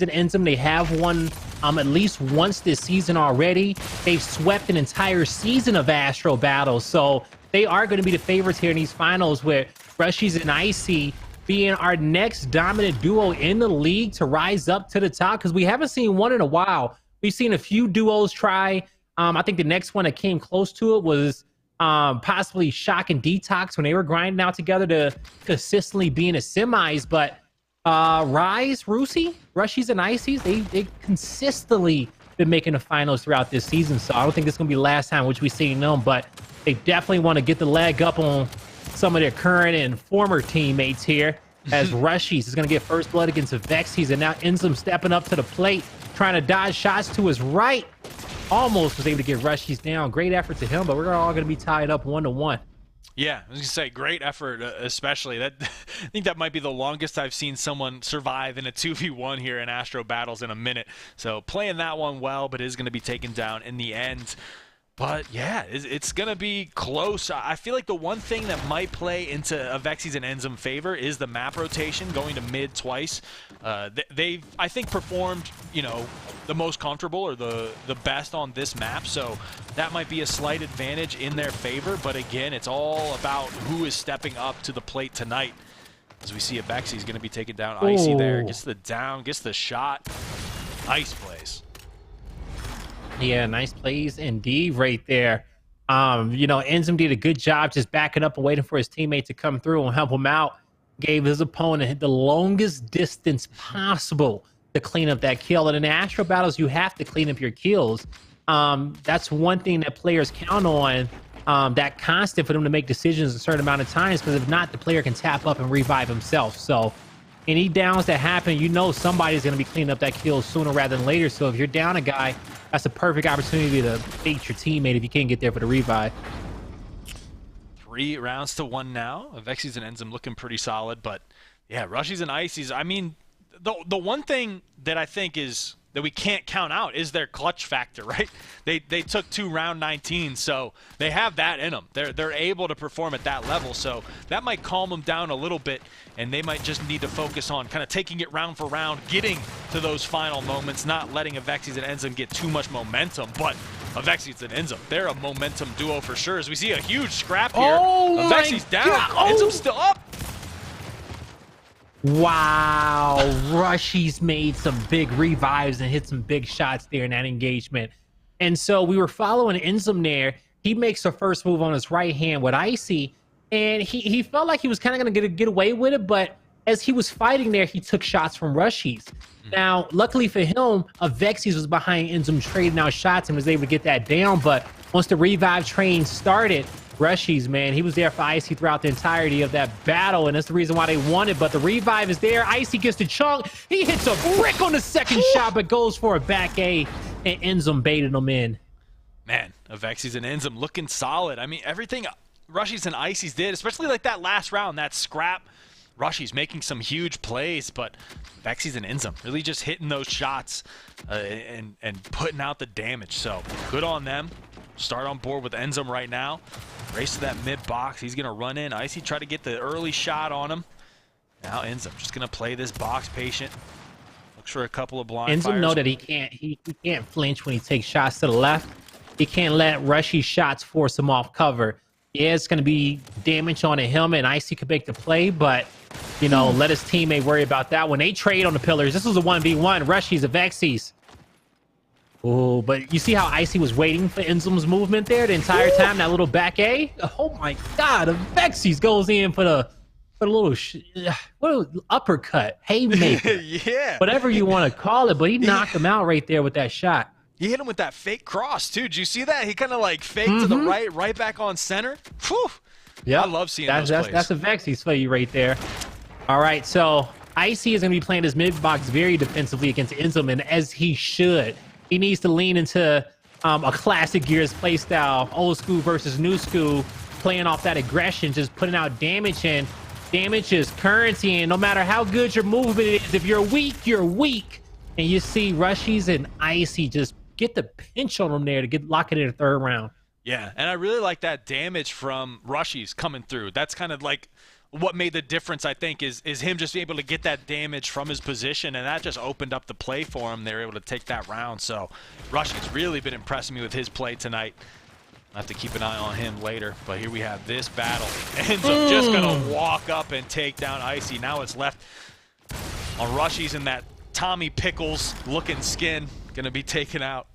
and INZEM, they have won at least once this season already. They've swept an entire season of Astro Battles, so they are going to be the favorites here in these finals, with Rushies and Icy being our next dominant duo in the league to rise up to the top, because we haven't seen one in a while. We've seen a few duos try. I think the next one that came close to it was possibly Shock and Detox when they were grinding out together to consistently be in the semis, but Rise, Rushies, and Icies, they consistently been making the finals throughout this season, so I don't think this is going to be the last time which we've seen them, but they definitely want to get the leg up on some of their current and former teammates here, as Rushies is going to get first blood against Avexys, and now INZEM stepping up to the plate, trying to dodge shots to his right. Almost was able to get Rushies down. Great effort to him, but we're all going to be tied up 1-1. Yeah, I was gonna say great effort, especially that. I think that might be the longest I've seen someone survive in a 2v1 here in Astro Battles in a minute. So playing that one well, but is gonna be taken down in the end. But yeah, it's gonna be close. I feel like the one thing that might play into Avexys and INZEM favor is the map rotation, going to mid twice. They've, I think, performed, you know, the most comfortable or the best on this map, so that might be a slight advantage in their favor. But again, it's all about who is stepping up to the plate tonight. As we see Avexys going to be taking down Icy there, gets the down, gets the shot. Nice plays. Yeah, nice plays indeed right there. You know, INZEM did a good job just backing up and waiting for his teammate to come through and help him out. Gave his opponent the longest distance possible to clean up that kill. And in the Astro Battles, you have to clean up your kills. That's one thing that players count on, that constant for them to make decisions a certain amount of times, because if not, the player can tap up and revive himself. So any downs that happen, you know somebody's going to be cleaning up that kill sooner rather than later. So if you're down a guy, that's a perfect opportunity to bait your teammate if you can't get there for the revive. 3 rounds to 1 now. Avexys and INZEM looking pretty solid, but yeah, Rushies and Icies, I mean, the one thing that I think is that we can't count out is their clutch factor, right? They took 2 round 19, so they have that in them. They're able to perform at that level, so that might calm them down a little bit, and they might just need to focus on kind of taking it round for round, getting to those final moments, not letting Avexys and INZEM get too much momentum. But Avexys and INZEM, they're a momentum duo for sure, as we see a huge scrap here. Avexys down, INZEM still up. Wow, Rushies made some big revives and hit some big shots there in that engagement. And so we were following INZEM there. He makes the first move on his right hand with Icy, and he felt like he was kind of going to get away with it, but as he was fighting there, he took shots from Rushies. Now, luckily for him, Avexys was behind INZEM trading out shots and was able to get that down, but once the revive train started, Rushies, man, he was there for Icy throughout the entirety of that battle, and that's the reason why they won it. But the revive is there. Icy gets the chunk. He hits a brick on the second shot, but goes for a back A, and INZEM baited him in. Man, Avexys and INZEM looking solid. I mean, everything Rushies and Icies did, especially like that last round, that scrap. Rushies making some huge plays, but Avexys and INZEM really just hitting those shots and putting out the damage. So good on them. Start on board with INZEM right now. Race to that mid box. He's going to run in. Icy try to get the early shot on him. Now INZEM just going to play this box patient. Looks for a couple of blind fires. INZEM know that he can't flinch when he takes shots to the left. He can't let Rushy shots force him off cover. Yeah, it's going to be damage on the helmet, and Icy could make the play, but, you know, let his teammate worry about that. When they trade on the pillars, this was a 1v1. Rushies, Avexys. Oh, but you see how Icy was waiting for INZEM's movement there the entire time, that little back A? Oh my God, Avexys goes in for the little uppercut, haymaker, yeah, whatever you want to call it, but he knocked him out right there with that shot. He hit him with that fake cross, too. Did you see that? He kind of like faked to the right back on center. Whew. Yeah, I love seeing those plays. That's Avexys for you right there. All right, so Icy is going to be playing his mid-box very defensively against INZEM, and as he should. He needs to lean into a classic Gears playstyle, old school versus new school, playing off that aggression, just putting out damage, and damage is currency, and no matter how good your movement is, if you're weak, you're weak. And you see Rushies and Icy just get the pinch on them there to lock it in the 3rd round. Yeah, and I really like that damage from Rushies coming through. That's kind of like what made the difference, I think, is him just being able to get that damage from his position, and that just opened up the play for him. They were able to take that round. So Rushy's really been impressing me with his play tonight. I'll have to keep an eye on him later. But here we have this battle. INZEM just going to walk up and take down Icy. Now it's left on Rushy's in that Tommy Pickles looking skin. Going to be taken out.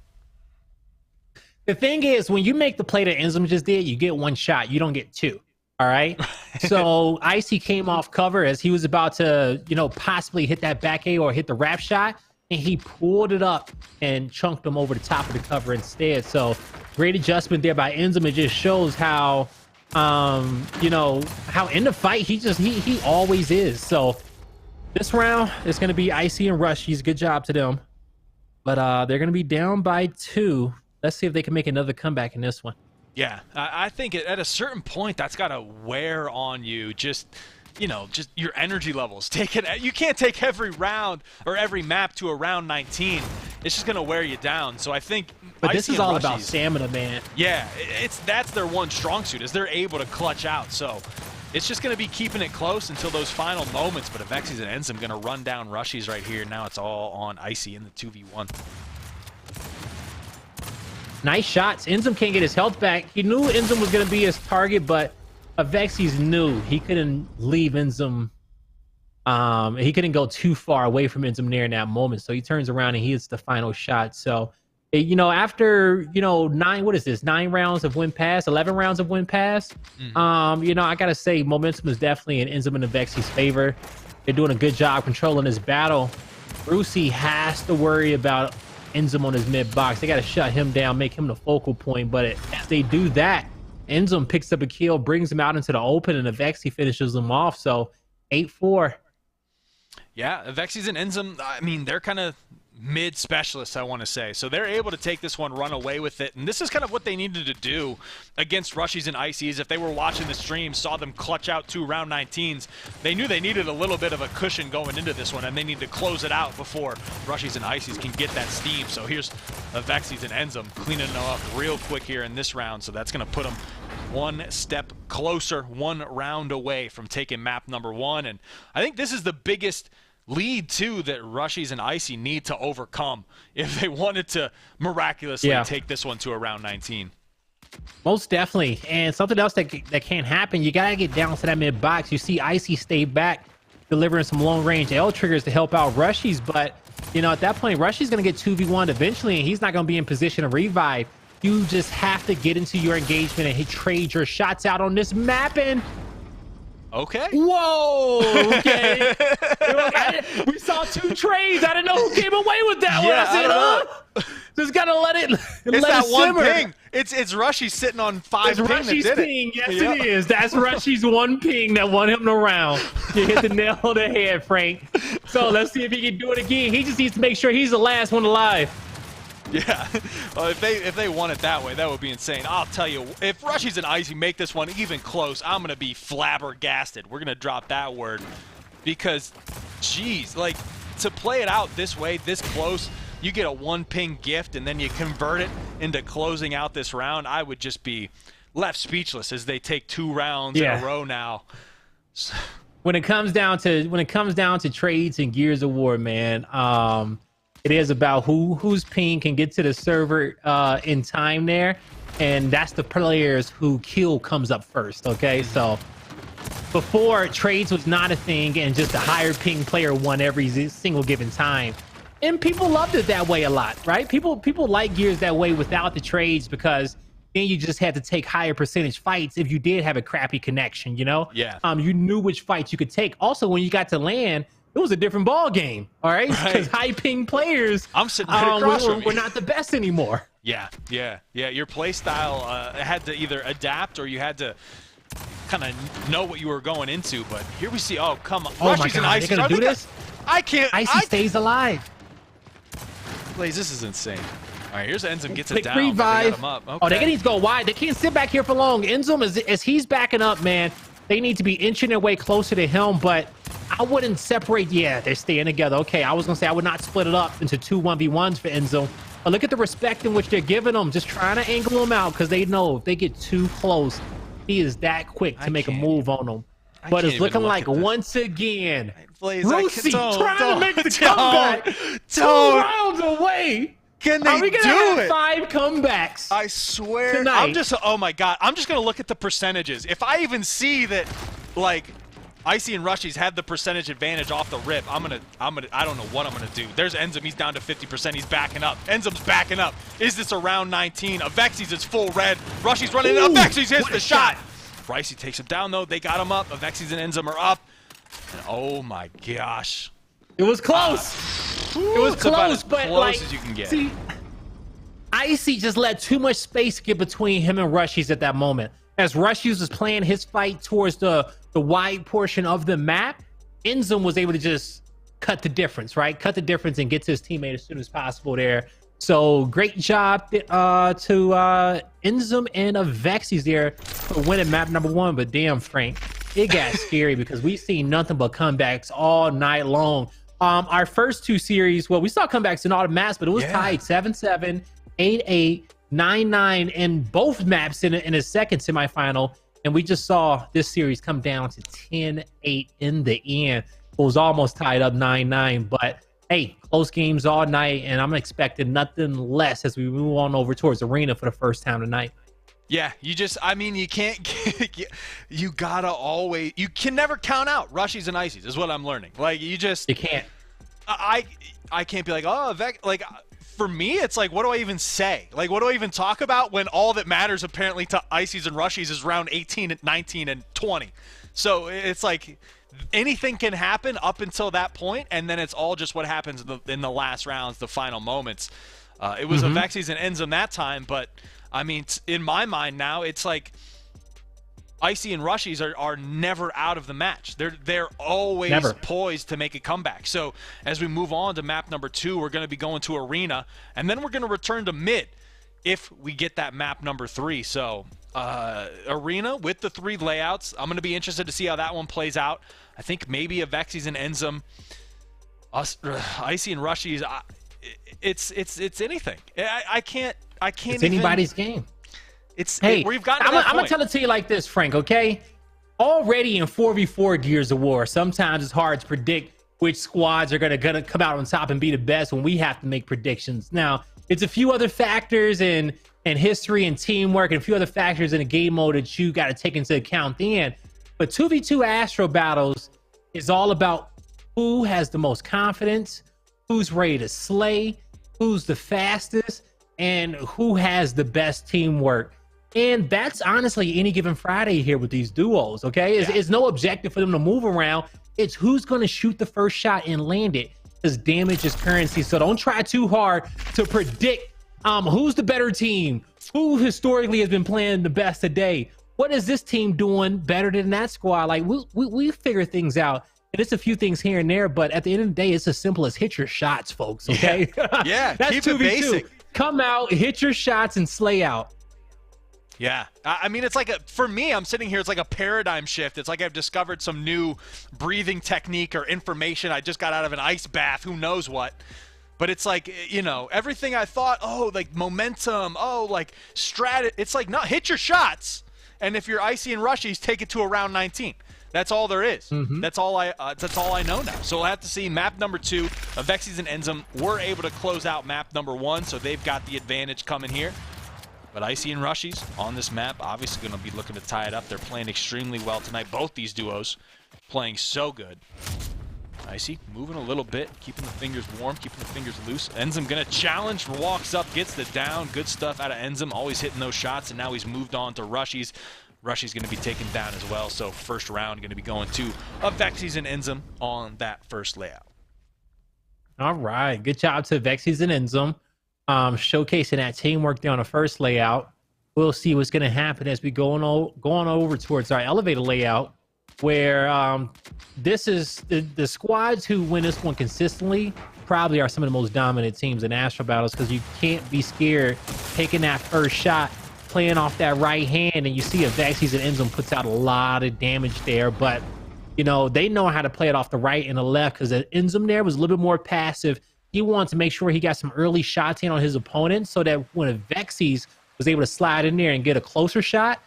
The thing is, when you make the play that INZEM just did, you get one shot. You don't get two. All right. So Icy came off cover as he was about to, you know, possibly hit that back A or hit the wrap shot, and he pulled it up and chunked him over the top of the cover instead. So great adjustment there by INZEM. It just shows how, you know, how in the fight he always is. So this round is going to be Icy and Rushy's. Good job to them. But they're going to be down by 2. Let's see if they can make another comeback in this one. Yeah, I think at a certain point that's got to wear on you. Just, you know, just your energy levels. You can't take every round or every map to a round 19. It's just gonna wear you down. So I think. But this is all about stamina, man. Yeah, that's their one strong suit, is they're able to clutch out. So it's just gonna be keeping it close until those final moments. But Avexys and INZEM gonna run down Rushy's right here. Now it's all on Icy in the 2v1. Nice shots. INZEM can't get his health back. He knew INZEM was going to be his target, but Avexys knew he couldn't leave INZEM. He couldn't go too far away from INZEM there in that moment. So he turns around and he hits the final shot. So, you know, after, you know, 9 rounds of win pass, 11 rounds of win pass. You know, I got to say momentum is definitely in INZEM and Avexys' favor. They're doing a good job controlling this battle. Brucey has to worry about INZEM on his mid box. They got to shut him down, make him the focal point. But as they do that, INZEM picks up a kill, brings him out into the open, and Avexys finishes them off. So 8-4. Yeah, Avexys and INZEM, I mean, they're kind of mid specialists, I want to say. So they're able to take this one, run away with it. And this is kind of what they needed to do against Rushy's and Icy's. If they were watching the stream, saw them clutch out 2 round 19s, they knew they needed a little bit of a cushion going into this one, and they need to close it out before Rushy's and Icy's can get that steam. So here's Avexys and INZEM cleaning it up real quick here in this round. So that's going to put them one step closer, 1 round away from taking map number 1. And I think this is the biggest lead too that Rushy's and Icy need to overcome if they wanted to miraculously take this one to a round 19. Most definitely. And something else that can't happen, you gotta get down to that mid box. You see Icy stay back, delivering some long range L triggers to help out Rushy's, but you know, at that point Rushy's gonna get 2v1 eventually, and he's not gonna be in position to revive. You just have to get into your engagement and trade your shots out on this map. And okay. Whoa. Okay. We saw 2 trades. I didn't know who came away with that one. I said, just gotta let it. It's that one ping. It's Rushy sitting on 5 it's ping. Rushy's ping. Yes, it is. That's Rushy's 1 ping that won him the round. You hit the nail on the head, Frank. So let's see if he can do it again. He just needs to make sure he's the last one alive. Yeah, well, if they won it that way, that would be insane. I'll tell you, if Rushy's and Icy make this one even close, I'm gonna be flabbergasted. We're gonna drop that word because, geez, like to play it out this way, this close, you get a 1 ping gift and then you convert it into closing out this round. I would just be left speechless as they take 2 rounds in a row now. When it comes down to trades and Gears of War, man, it is about whose ping can get to the server in time there, and that's the players who kill comes up first. Okay, so before, trades was not a thing, and just a higher ping player won every single given time, and people loved it that way a lot, right? People like Gears that way without the trades, because then you just had to take higher percentage fights if you did have a crappy connection, you know? Yeah. You knew which fights you could take. Also, when you got to LAN, it was a different ball game, all right? Because high ping players, I'm sitting right across from you. We're not the best anymore. Yeah. Your play style had to either adapt or you had to kind of know what you were going into. But here we see, oh come on, oh my God, they're gonna do this? I can't. Icy stays alive. Blaze, this is insane. All right, here's INZEM gets it down. Revive. Him up. Okay. Oh, they need to go wide. They can't sit back here for long. INZEM, as he's backing up, man, they need to be inching their way closer to him, but I wouldn't separate. Yeah, they're staying together. Okay, I was going to say I would not split it up into 2 1v1s for INZEM. But look at the respect in which they're giving them, just trying to angle him out, because they know if they get too close, he is that quick to make a move on them. But it's looking like once again, Blaze, Lucy trying to make the don't, comeback. 2 rounds away. Can they Are we gonna do have it? 5 comebacks? I swear. Tonight. Oh my God. I'm just going to look at the percentages. If I even see that, like, Icy and Rushy's had the percentage advantage off the rip, I don't know what I'm going to do. There's INZEM. He's down to 50%. He's backing up. INZEM's backing up. Is this around 19? Avexys is full red. Rushy's running in. Avexys hits the shot. Ricey takes him down, though. They got him up. Avexys and INZEM are up. And oh my gosh. It was close. It was close, but like, as you can get. See, Icy just let too much space get between him and Rushies at that moment. As Rushies was playing his fight towards the wide portion of the map, INZEM was able to just cut the difference, right? Cut the difference and get to his teammate as soon as possible there. So great job to INZEM and Avexys there for winning map number 1. But damn, Frank, it got scary because we seen nothing but comebacks all night long. Our first 2 series, well, we saw comebacks in all the maps, but it was tied 7-7, 8-8, 9-9 in both maps in a second semifinal. And we just saw this series come down to 10-8 in the end. It was almost tied up 9-9, but hey, close games all night, and I'm expecting nothing less as we move on over towards Arena for the first time tonight. Yeah, you can't, you gotta always, you can never count out Rushies and Icies is what I'm learning. Like, you can't. I can't be like, oh, like, for me, it's like, what do I even say? Like, what do I even talk about when all that matters apparently to Icies and Rushies is round 18, 19, and 20? So it's like anything can happen up until that point, and then it's all just what happens in the last rounds, the final moments. It was Avexys and INZEM that time, but I mean, in my mind now, it's like Icy and Rushies are never out of the match. They're always poised to make a comeback. So as we move on to map number 2, we're going to be going to Arena, and then we're going to return to mid if we get that map number 3. So Arena with the 3 layouts. I'm going to be interested to see how that one plays out. I think maybe Avexys and INZEM, Icy and Rushies. It's anything. I can't. It's anybody's game. We've gotten. I'm gonna tell it to you like this, Frank. Okay, already in 4v4 Gears of War, sometimes it's hard to predict which squads are gonna come out on top and be the best when we have to make predictions. Now, it's a few other factors and history and teamwork and a few other factors in a game mode that you got to take into account then. But 2v2 Astro Battles is all about who has the most confidence, who's ready to slay, who's the fastest, and who has the best teamwork. And that's honestly any given Friday here with these duos, okay? It's no objective for them to move around. It's who's going to shoot the first shot and land it, because damage is currency. So don't try too hard to predict who's the better team, who historically has been playing the best today. What is this team doing better than that squad? Like, we figure things out. And it's a few things here and there, but at the end of the day, it's as simple as hit your shots, folks, okay? Yeah, that's keep 2v2. It basic. Come out, hit your shots, and slay out. Yeah, I mean, it's like for me, I'm sitting here, it's like a paradigm shift. It's like I've discovered some new breathing technique or information. I just got out of an ice bath, who knows what. But it's like, you know, everything I thought, oh, like momentum, oh, like strat. It's like, no, hit your shots. And if you're Icy and Rushies, take it to around 19. That's all there is. That's all I know now. So we'll have to see map number 2. Avexys and INZEM were able to close out map number 1, so they've got the advantage coming here. But Icy and Rushies on this map, obviously going to be looking to tie it up. They're playing extremely well tonight. Both these duos playing so good. Icy moving a little bit, keeping the fingers warm, keeping the fingers loose. INZEM going to challenge, walks up, gets the down. Good stuff out of INZEM, always hitting those shots, and now he's moved on to Rushies. Rushy's going to be taken down as well, so first round going to be going to Avexys and INZEM on that first layout. All right, good job to Avexys and INZEM, showcasing that teamwork there on the first layout. We'll see what's going to happen as we go on over towards our elevator layout, where this is the squads who win this one consistently probably are some of the most dominant teams in Astro Battles, because you can't be scared taking that first shot, playing off that right hand, and you see Avexys and INZEM puts out a lot of damage there, but you know, they know how to play it off the right and the left, because INZEM there was a little bit more passive. He wanted to make sure he got some early shots in on his opponent, so that when Avexys was able to slide in there and get a closer shot,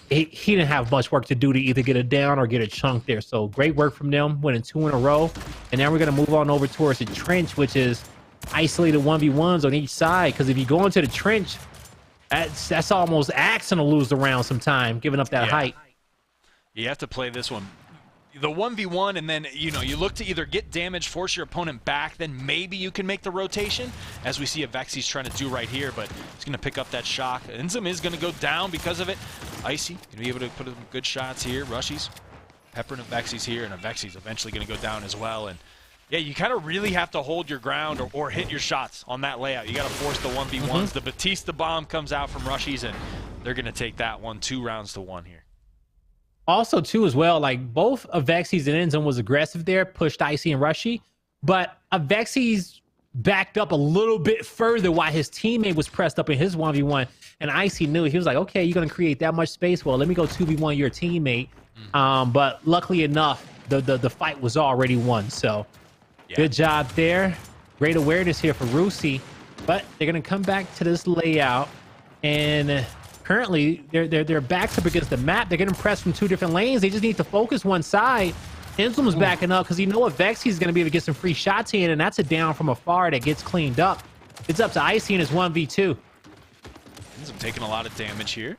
he didn't have much work to do to either get a down or get a chunk there. So great work from them, winning 2 in a row. And now we're going to move on over towards the trench, which is isolated 1v1s on each side. Because if you go into the trench, that's almost asking to lose the round sometime, giving up that height. You have to play this one. The 1v1, and then, you know, you look to either get damage, force your opponent back, then maybe you can make the rotation, as we see Avexys trying to do right here, but he's going to pick up that shock. INZEM is going to go down because of it. Icy going to be able to put in good shots here. Rushies peppering Avexys here, and Avexys eventually going to go down as well. And yeah, you kind of really have to hold your ground or hit your shots on that layout. You got to force the 1v1s. The Batista bomb comes out from Rushies, and they're going to take that one 2 rounds to 1 here. Also, too, as well, like both Avexys and INZEM was aggressive there, pushed Icy and Rushy, but Avexys backed up a little bit further while his teammate was pressed up in his 1v1, and Icy knew. He was like, okay, you're going to create that much space? Well, let me go 2v1 your teammate. But luckily enough, the fight was already won, so good job there. Great awareness here for Rusi, but they're going to come back to this layout, and currently they're backed up against the map. They're getting pressed from 2 different lanes. They just need to focus one side. INZEM was backing up because you know Avexys is going to be able to get some free shots in, and that's a down from afar that gets cleaned up. It's up to Icy in his 1v2. INZEM taking a lot of damage here.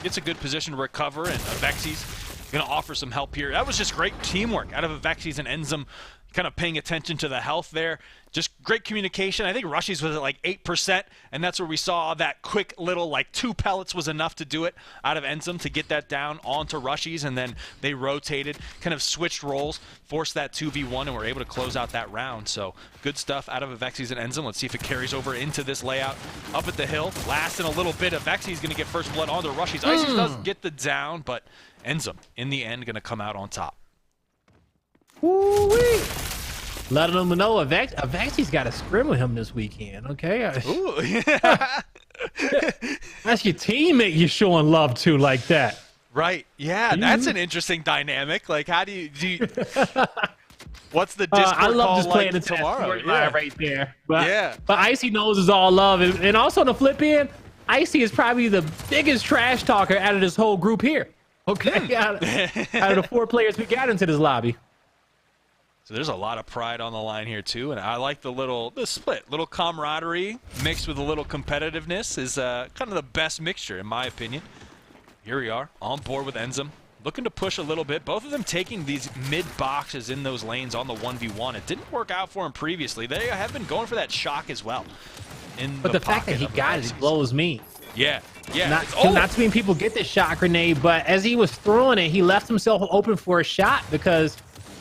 Gets a good position to recover, and Avexys going to offer some help here. That was just great teamwork out of Avexys and INZEM, kind of paying attention to the health there. Just great communication. I think Rushies was at like 8%, and that's where we saw that quick little, like 2 pellets was enough to do it out of INZEM to get that down onto Rushies, and then they rotated, kind of switched roles, forced that 2v1, and were able to close out that round. So good stuff out of Avexys and INZEM. Let's see if it carries over into this layout up at the hill. Lasting a little bit. Avexys going to get first blood onto Rushies. Icy does get the down, but INZEM in the end going to come out on top. Woo-wee. Letting them know Avexys got a scrim with him this weekend, okay? Ooh. That's your teammate you're showing love to like that. Right. Yeah, that's an interesting dynamic. Like, how do you what's the Discord I love call just playing like the tomorrow? right there. But, but Icy knows it's all love. And also on the flip end, Icy is probably the biggest trash talker out of this whole group here. Okay? out of the 4 players we got into this lobby. So there's a lot of pride on the line here too, and I like the split, little camaraderie mixed with a little competitiveness is kind of the best mixture in my opinion. Here we are on board with INZEM, looking to push a little bit. Both of them taking these mid boxes in those lanes on the 1v1. It didn't work out for them previously. They have been going for that shock as well. But the fact that he got it blows me. Yeah. Not too many people get this shot grenade, but as he was throwing it, he left himself open for a shot because,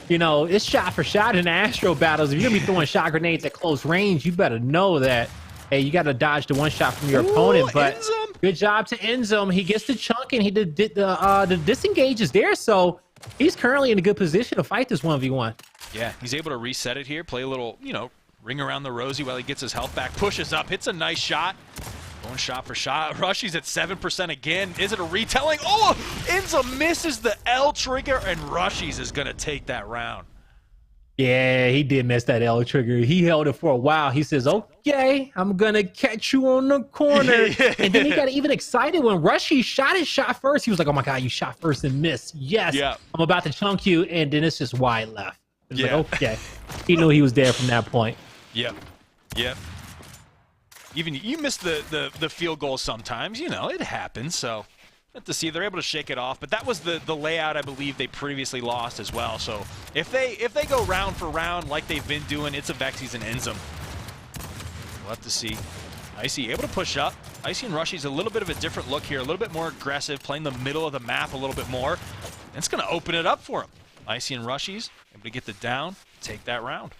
you know, it's shot for shot in Astro Battles. If you're going to be throwing shot grenades at close range, you better know that, hey, you got to dodge the one shot from your opponent. But INZEM. Good job to INZEM. He gets the chunk and he did the disengage is there, so he's currently in a good position to fight this 1v1. Yeah, he's able to reset it here, play a little, you know, ring around the rosy while he gets his health back, pushes up, hits a nice shot. Going shot for shot. Rushy's at 7% again. Is it a retelling? Oh, INZEM misses the L trigger, and Rushy's is going to take that round. Yeah, he did miss that L trigger. He held it for a while. He says, okay, I'm going to catch you on the corner. And then he got even excited when Rushy shot his shot first. He was like, oh my God, you shot first and missed. Yes, I'm about to chunk you. And then it's just wide left. It's like, okay. He knew he was there from that point. Yep. Even you miss the field goal sometimes, you know, it happens. So have to see if they're able to shake it off. But that was the layout I believe they previously lost as well. So if they go round for round like they've been doing, it's Avexys and INZEM. We'll have to see. Icy able to push up. Icy and Rushy's a little bit of a different look here, a little bit more aggressive, playing the middle of the map a little bit more. And it's going to open it up for him. Icy and Rushy's able to get the down, take that round.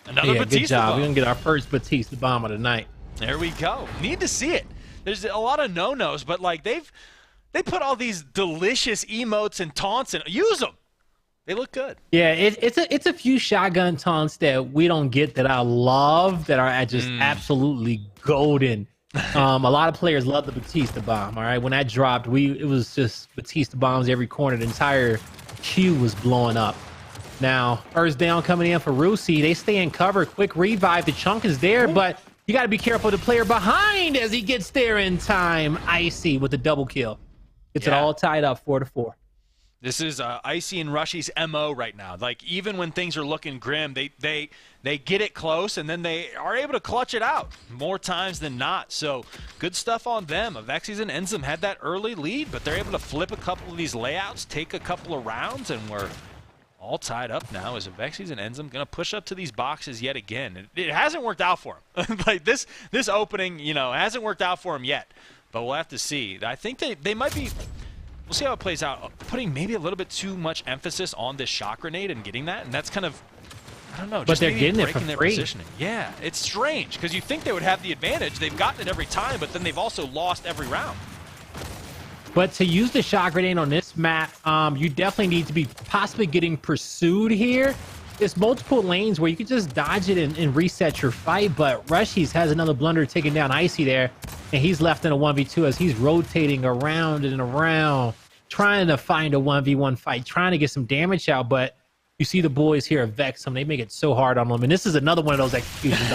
Another Batista good job. bomb. We're going to get our first Batista bomb of the night. There we go. Need to see it. There's a lot of no-nos, but like they put all these delicious emotes and taunts in. Use them. They look good. Yeah, it's a few shotgun taunts that we don't get that I love that are just absolutely golden. A lot of players love the Batista bomb. All right, when that dropped, it was just Batista bombs every corner. The entire queue was blowing up. Now, first down coming in for Rusi. They stay in cover. Quick revive. The chunk is there, but you got to be careful of the player behind as he gets there in time. Icy with the double kill. It's it all tied up 4-4. This is Icy and Rushy's MO right now. Like, even when things are looking grim, they get it close, and then they are able to clutch it out more times than not. So good stuff on them. Avexys and INZEM had that early lead, but they're able to flip a couple of these layouts, take a couple of rounds, and we're all tied up now as Avexys and INZEM going to push up to these boxes yet again. It hasn't worked out for them. Like, this opening, you know, hasn't worked out for them yet, but we'll have to see. I think they might be... We'll see how it plays out. Putting maybe a little bit too much emphasis on this shock grenade and getting that, and that's kind of, I don't know, just they're getting it for their free. Positioning. Yeah, it's strange because you think they would have the advantage. They've gotten it every time, but then they've also lost every round. But to use the shock grenade on this map, you definitely need to be possibly getting pursued here. There's multiple lanes where you can just dodge it and reset your fight, but Rushies has another blunder taking down Icy there, and he's left in a 1v2 as he's rotating around and around, trying to find a 1v1 fight, trying to get some damage out, but you see the boys here vex him. They make it so hard on him, and this is another one of those executions.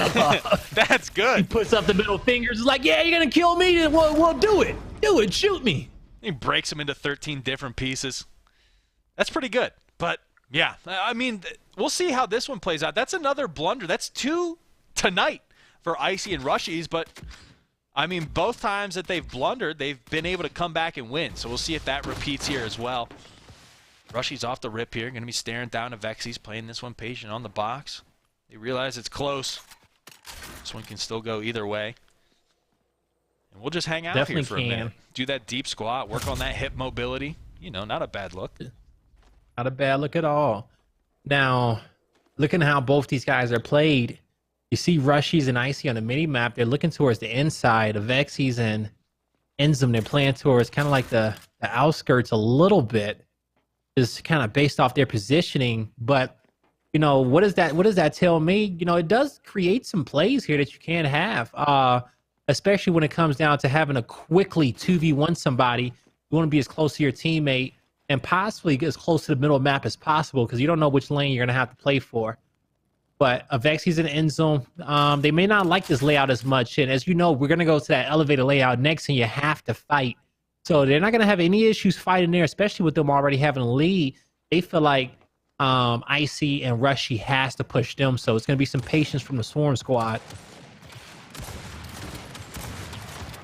That's good. He puts up the middle fingers. He's like, yeah, you're going to kill me? Well, do it. Do it. Shoot me. He breaks him into 13 different pieces. That's pretty good, but... yeah, I mean, we'll see how this one plays out. That's another blunder. That's 2 tonight for Icy and Rushies, but, I mean, both times that they've blundered, they've been able to come back and win. So we'll see if that repeats here as well. Rushies off the rip here. Going to be staring down Avexys, playing this one patient on the box. They realize it's close. This one can still go either way. And we'll just hang out here for a minute. Do that deep squat, work on that hip mobility. You know, not a bad look. Not a bad look at all. Now, looking at how both these guys are played, you see Rushies and Icy on the mini map. They're looking towards the inside. Avexys and INZEM, they're playing towards kind of like the outskirts a little bit, just kind of based off their positioning. But you know, what does that tell me? You know, it does create some plays here that you can't have, especially when it comes down to having to quickly 2v1 somebody. You want to be as close to your teammate and possibly get as close to the middle map as possible, because you don't know which lane you're going to have to play for. But Avexys and INZEM, they may not like this layout as much. And as you know, we're going to go to that elevated layout next, and you have to fight. So they're not going to have any issues fighting there, especially with them already having a lead. They feel like Icy and Rushy has to push them. So it's going to be some patience from the Swarm squad.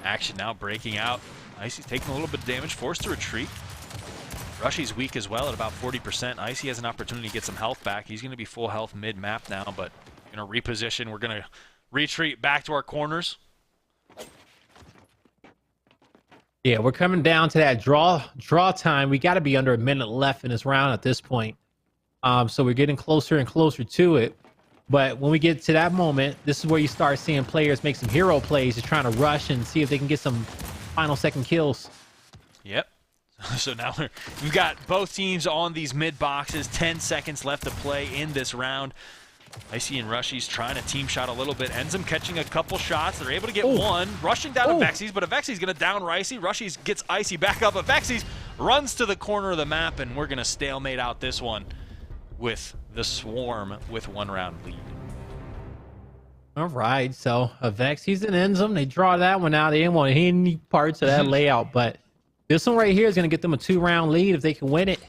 Action now breaking out. Icy's taking a little bit of damage, forced to retreat. Rushy's weak as well at about 40%. Icy has an opportunity to get some health back. He's going to be full health mid-map now, but going to reposition. We're going to retreat back to our corners. Yeah, we're coming down to that draw time. We got to be under a minute left in this round at this point. So we're getting closer and closer to it. But when we get to that moment, this is where you start seeing players make some hero plays, just trying to rush and see if they can get some final second kills. Yep. So now we've got both teams on these mid boxes. 10 seconds left to play in this round. Icy and Rushy's trying to team shot a little bit. INZEM catching a couple shots. They're able to get one. Rushing down to Avexys, but Avexys going to down Icy. Rushy's gets Icy back up. Avexys runs to the corner of the map, and we're going to stalemate out this one with the Swarm with 1 round lead. All right, so Avexys and INZEM, they draw that one out. They didn't want any parts of that layout, but this one right here is going to get them a 2-round lead if they can win it.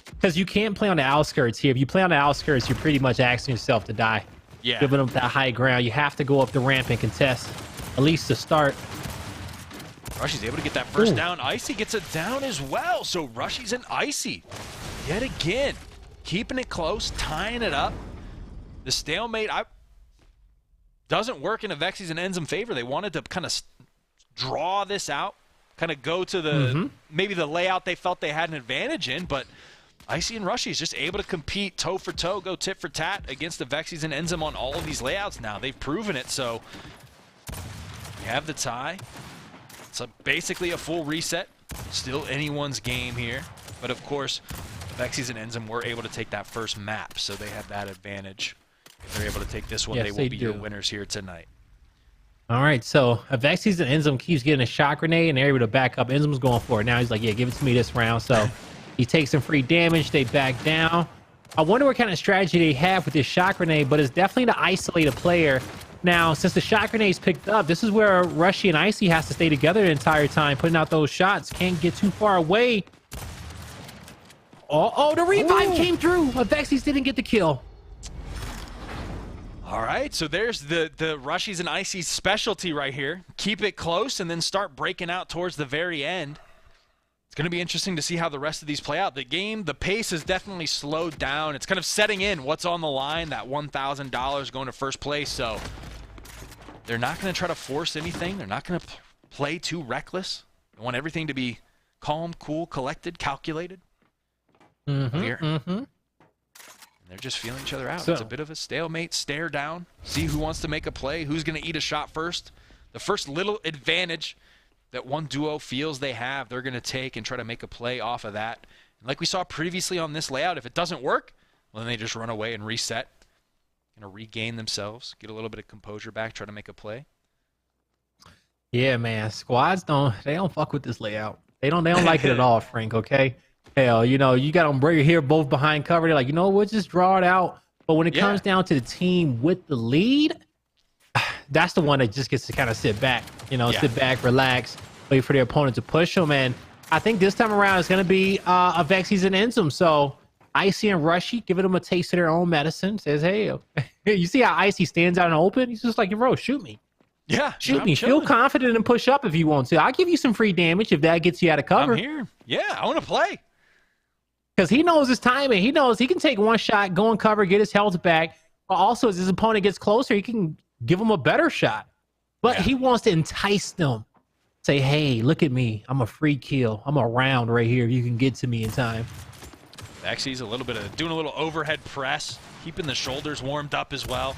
Because you can't play on the outskirts here. If you play on the outskirts, you're pretty much asking yourself to die. Yeah. Giving them that high ground. You have to go up the ramp and contest, at least to start. Rushy's able to get that first down. Icy gets it down as well. So Rushy's and Icy, yet again, keeping it close, tying it up. The stalemate doesn't work in Avexys and INZEM favor. They wanted to kind of draw this out, kind of go to the maybe the layout they felt they had an advantage in, but Icy and Rushy is just able to compete toe for toe, go tit for tat against Avexys and INZEM on all of these layouts now. They've proven it, so we have the tie. It's basically a full reset. Still anyone's game here, but of course, Avexys and INZEM were able to take that first map, so they have that advantage. If they're able to take this one, yes, they will be your winners here tonight. All right, so Avexys and INZEM keeps getting a shot grenade, and they're able to back up. INZEM's going for it. Now he's like, yeah, give it to me this round. So he takes some free damage. They back down. I wonder what kind of strategy they have with this shot grenade, but it's definitely to isolate a player Now, since the shot grenades picked up, this is where Rushy and Icy has to stay together the entire time, putting out those shots. Can't get too far away. Oh, the revive came through. Avexys didn't get the kill. All right, so there's the Rushies and Icy's specialty right here. Keep it close and then start breaking out towards the very end. It's going to be interesting to see how the rest of these play out. The pace has definitely slowed down. It's kind of setting in what's on the line, that $1,000 going to first place. So they're not going to try to force anything. They're not going to play too reckless. They want everything to be calm, cool, collected, calculated. They're just feeling each other out. So, it's a bit of a stalemate, stare down, see who wants to make a play, who's going to eat a shot first. The first little advantage that one duo feels they have, they're going to take and try to make a play off of that. And like we saw previously on this layout, if it doesn't work, well, then they just run away and reset. Going to regain themselves, get a little bit of composure back, try to make a play. Yeah, man. Squads don't fuck with this layout. They don't like it at all, Frank, okay? Hell, you know, you got them right here both behind cover. They're like, you know, we'll just draw it out. But when it comes down to the team with the lead, that's the one that just gets to kind of sit back, you know, sit back, relax, wait for their opponent to push them. And I think this time around it's going to be Avexys and INZEM. So Icy and Rushy giving them a taste of their own medicine. Says, hey, you see how Icy stands out in the open? He's just like, bro, shoot me. Yeah, shoot me. Feel confident and push up if you want to. I'll give you some free damage if that gets you out of cover. I'm here. Yeah, I want to play. Because he knows his timing. He knows he can take one shot, go and cover, get his health back. But also, as his opponent gets closer, he can give him a better shot. But he wants to entice them. Say, hey, look at me. I'm a free kill. I'm around right here if you can get to me in time. Avexys doing a little overhead press, keeping the shoulders warmed up as well.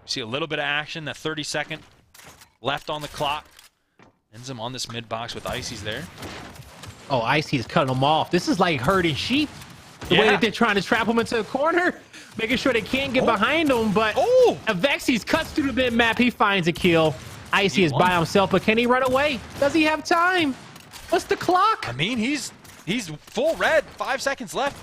You see a little bit of action, that 30-second left on the clock. INZEM on this mid box with Icy's there. Oh, Icy is cutting them off. This is like herding sheep. The way that they're trying to trap them into a corner, making sure they can't get behind them. But Avexys cuts through the mid map. He finds a kill. Icy is by himself, but can he run away? Does he have time? What's the clock? I mean, he's full red. 5 seconds left.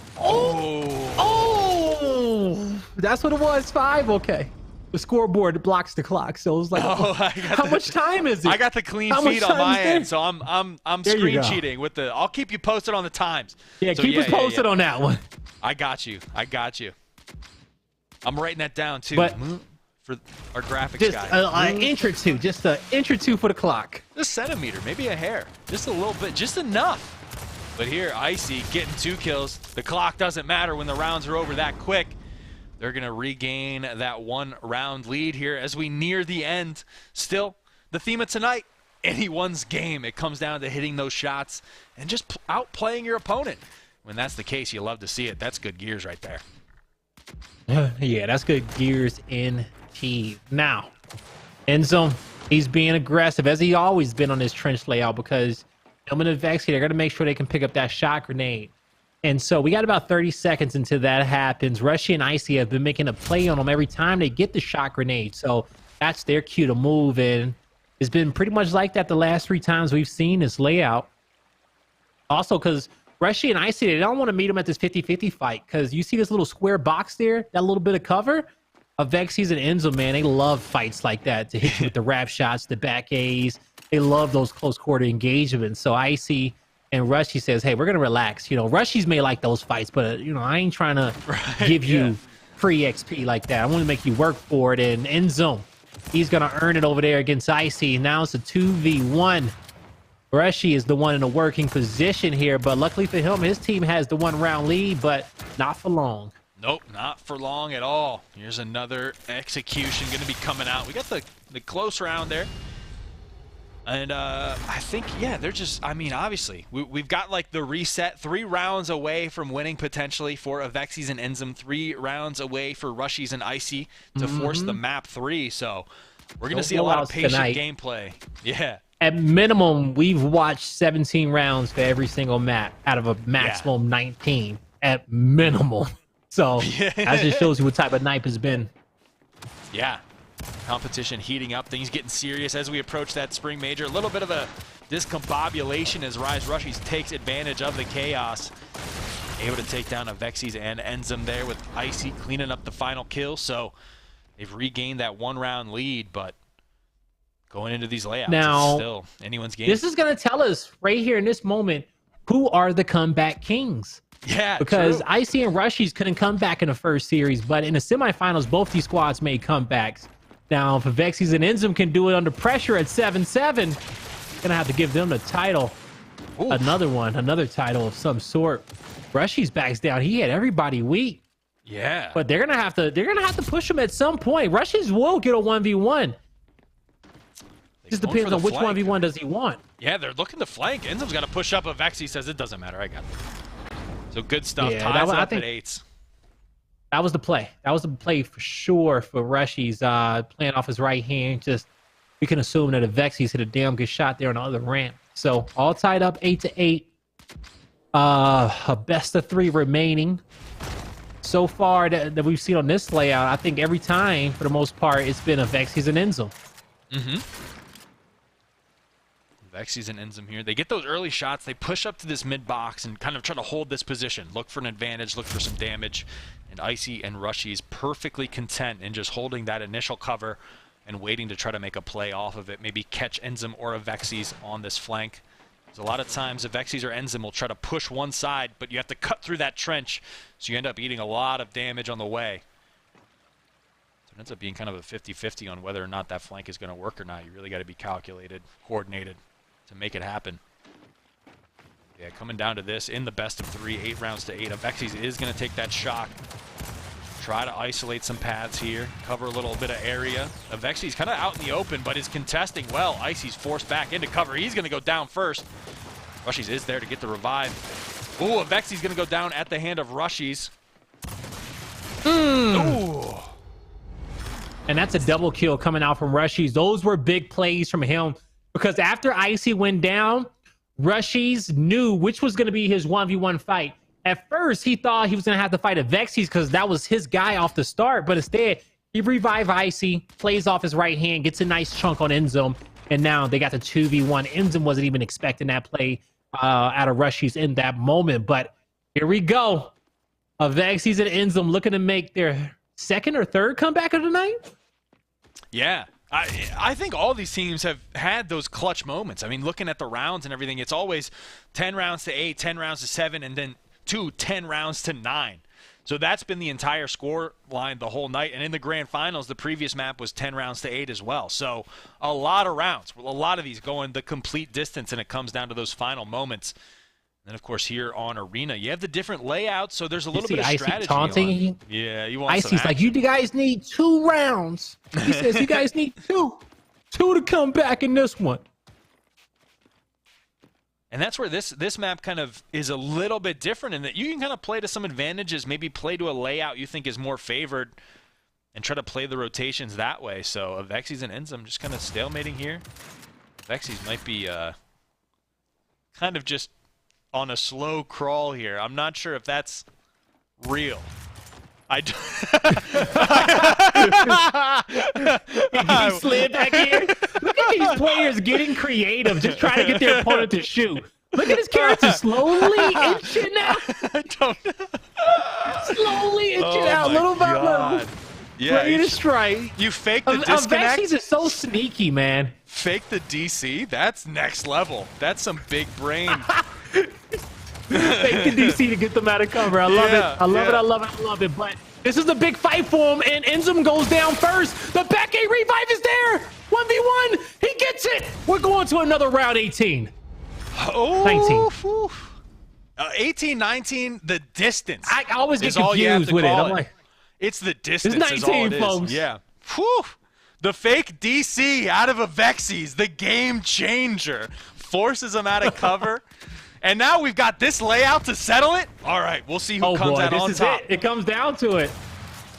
That's what it was. 5. Okay. The scoreboard blocks the clock, so it was like, how much time is it? I got the clean feed on my end, so I'm screen cheating with the. I'll keep you posted on the times. Yeah, so keep us posted on that one. I got you. I'm writing that down too. But for our graphics guy, an inch or two, just an inch or two for the clock. A centimeter, maybe a hair, just a little bit, just enough. But here, Icy getting 2 kills. The clock doesn't matter when the rounds are over that quick. They're going to regain that 1-round lead here as we near the end. Still, the theme of tonight, anyone's game. It comes down to hitting those shots and just outplaying your opponent. When that's the case, you love to see it. That's good gears right there. Yeah, that's good gears indeed. Now, INZEM, he's being aggressive, as he always been on this trench layout, because him and Avexys, they're going to make sure they can pick up that shot grenade. And so we got about 30 seconds until that happens. Rushy and Icy have been making a play on them every time they get the shot grenade. So that's their cue to move. And it's been pretty much like that the last 3 times we've seen this layout. Also, because Rushy and Icy, they don't want to meet them at this 50-50 fight. Because you see this little square box there, that little bit of cover? Avexys and INZEM, man, they love fights like that to hit you with the wrap shots, the back A's. They love those close quarter engagements. So Icy and Rushy says, hey, we're going to relax. You know, Rushy's may like those fights, but, you know, I ain't trying to give you free XP like that. I want to make you work for it. And INZEM, he's going to earn it over there against Icy. Now it's a 2v1. Rushy is the one in a working position here, but luckily for him, his team has the 1-round lead, but not for long. Nope, not for long at all. Here's another execution going to be coming out. We got the close round there. And I think, they're just, I mean, obviously, we've got like the reset, 3 rounds away from winning potentially for Avexys and INZEM, 3 rounds away for Rushies and Icy to force the map 3. So we're going to see a lot of patient gameplay. Yeah. At minimum, we've watched 17 rounds for every single map out of a maximum 19 at minimum. So that just shows you what type of night has been. Yeah. Competition heating up, things getting serious as we approach that spring major. A little bit of a discombobulation as Rise Rushies takes advantage of the chaos. Able to take down Avexys and INZEM there with Icy cleaning up the final kill. So They've regained that 1-round lead, but going into these layouts, now, it's still anyone's game. This is going to tell us right here in this moment who are the comeback kings. Yeah, because true. Icy and Rushies couldn't come back in the first series, but in the semifinals, both these squads made comebacks. Now, if Avexys and INZEM can do it under pressure at 7-7, gonna have to give them the title. Oof. Another title of some sort. Rushies backs down. He had everybody weak. Yeah, but they're gonna have to push him at some point. Rushies will get a 1v1. Just depends on which 1v1 does he want. Yeah, they're looking to flank. INZEM's got to push up. Avexys says it doesn't matter. I got it. So good stuff. Yeah, Ties it up at 8s. That was the play. That was the play for sure for Rushies, playing off his right hand. Just we can assume that Avexys hit a damn good shot there on the other ramp. So all tied up 8-8. A best of 3 remaining. So far that we've seen on this layout, I think every time for the most part it's been Avexys and INZEM. Avexys and INZEM here. They get those early shots. They push up to this mid box and kind of try to hold this position. Look for an advantage. Look for some damage. And Icy and Rushies perfectly content in just holding that initial cover and waiting to try to make a play off of it. Maybe catch INZEM or Avexys on this flank. Because a lot of times Avexys or INZEM will try to push one side, but you have to cut through that trench. So you end up eating a lot of damage on the way. So it ends up being kind of a 50-50 on whether or not that flank is going to work or not. You really got to be calculated, coordinated to make it happen. Yeah, coming down to this in the best of 3, 8 rounds to 8. Avexys is going to take that shock. Try to isolate some paths here, cover a little bit of area. Avexys kind of out in the open, but is contesting well. Icy's forced back into cover. He's going to go down first. Rushies is there to get the revive. Ooh, Avexys going to go down at the hand of Rushies. Ooh. And that's a double kill coming out from Rushies. Those were big plays from him. Because after Icy went down, Rushies knew which was going to be his 1v1 fight. At first, he thought he was going to have to fight Avexys because that was his guy off the start. But instead, he revived Icy, plays off his right hand, gets a nice chunk on INZEM, and now they got the 2v1. INZEM wasn't even expecting that play out of Rushies in that moment. But here we go. Avexys and INZEM looking to make their second or third comeback of the night? Yeah. I think all these teams have had those clutch moments. I mean, looking at the rounds and everything, it's always 10 rounds to 8, 10 rounds to 7, and then 10 rounds to 9. So that's been the entire score line the whole night. And in the grand finals, the previous map was 10 rounds to 8 as well. So a lot of rounds, a lot of these going the complete distance, and it comes down to those final moments. And of course, here on Arena, you have the different layouts, so there's a little bit of strategy. Taunting. Yeah, you want Icy's like, you guys need 2 rounds. He says, you guys need 2 to come back in this one. And that's where this map kind of is a little bit different in that you can kind of play to some advantages, maybe play to a layout you think is more favored, and try to play the rotations that way. So Avexys and INZEM just kind of stalemating here. Avexys might be kind of just on a slow crawl here. I'm not sure if that's real. He slid back here. Look at these players getting creative, just trying to get their opponent to shoot. Look at his character slowly inching out. Slowly inching out, little by little. Yeah, ready to strike. You fake the disconnect. Avexys is so sneaky, man. Fake the DC? That's next level. That's some big brain. Fake the DC to get them out of cover. I love it. I love it. I love it. I love it. But this is a big fight for him, and INZEM goes down first. The back A revive is there. 1v1. He gets it. We're going to another round 18. Oh, 19. 18, 19, the distance. I always get confused with it. I'm like, it's the distance. It's 19, folks. Yeah. Whew. The fake DC out of Avexys, the game changer, forces them out of cover. And now we've got this layout to settle it. All right, we'll see who comes out on top. It comes down to it.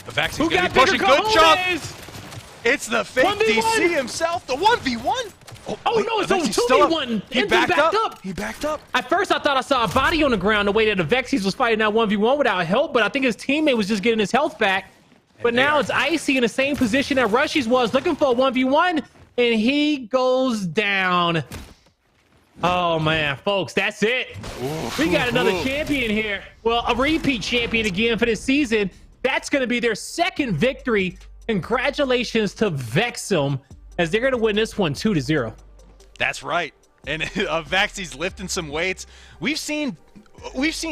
Avexys gonna be pushing good chunk. It's the fake 1v1. DC himself, the 1v1. Oh no, it's a 2v1. He backed up. He backed up. At first, I thought I saw a body on the ground the way that Avexys was fighting that 1v1 without help, but I think his teammate was just getting his health back. But now it's Icy in the same position that Rushies was, looking for a 1v1, and he goes down. Oh, man, folks, that's it. We got another champion here. Well, a repeat champion again for this season. That's going to be their second victory Congratulations to Avexys as they're going to win this one 2-0. That's right. And Avexys lifting some weights. We've seen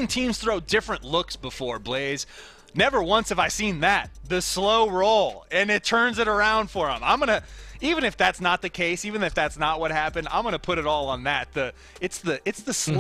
teams throw different looks before, Blaze. Never once have I seen that. The slow roll, and it turns it around for them. I'm gonna, even if that's not the case, even if that's not what happened, I'm gonna put it all on that. It's the slow.